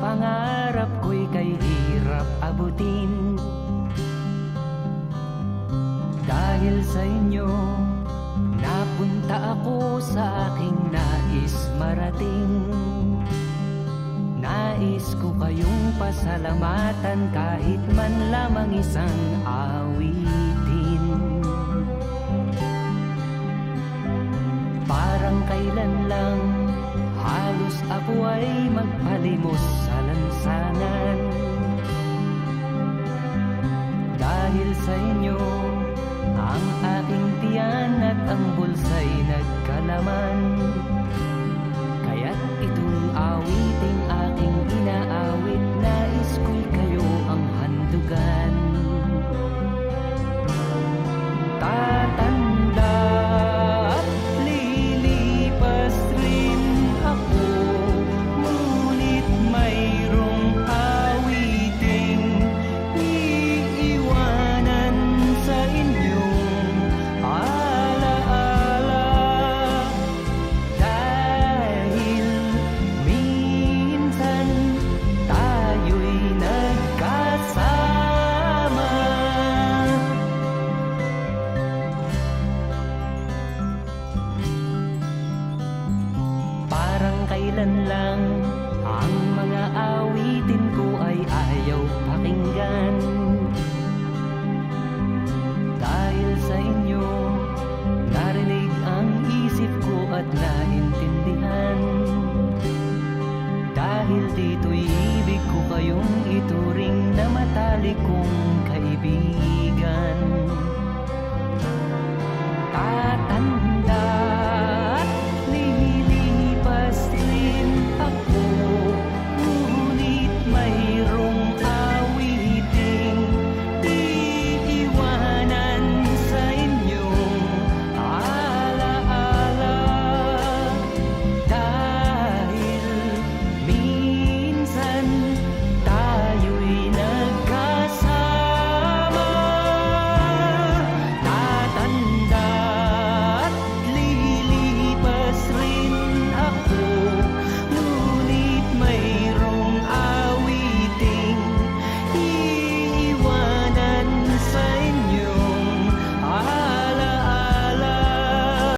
pangarap ko'y kay hirap abutin. Dahil sa inyo, napunta ako sa aking nais marating. Nais ko kayong pasalamatan kahit man lamang isang awitin. Parang kailan lang halos ako ay magpalimos sa lansangan. Dahil sa inyo, ang aking tiyan at ang bulsa'y nagkalaman. Kaya't itong awiting aking inaawit, nais ko'y kayo ang handugan. Tatanda at lilipas rin ako, ngunit mayroong awiting iiwanan sa inyong alaala. Dahil minsan tayo'y nagkasama. Parang kailan lang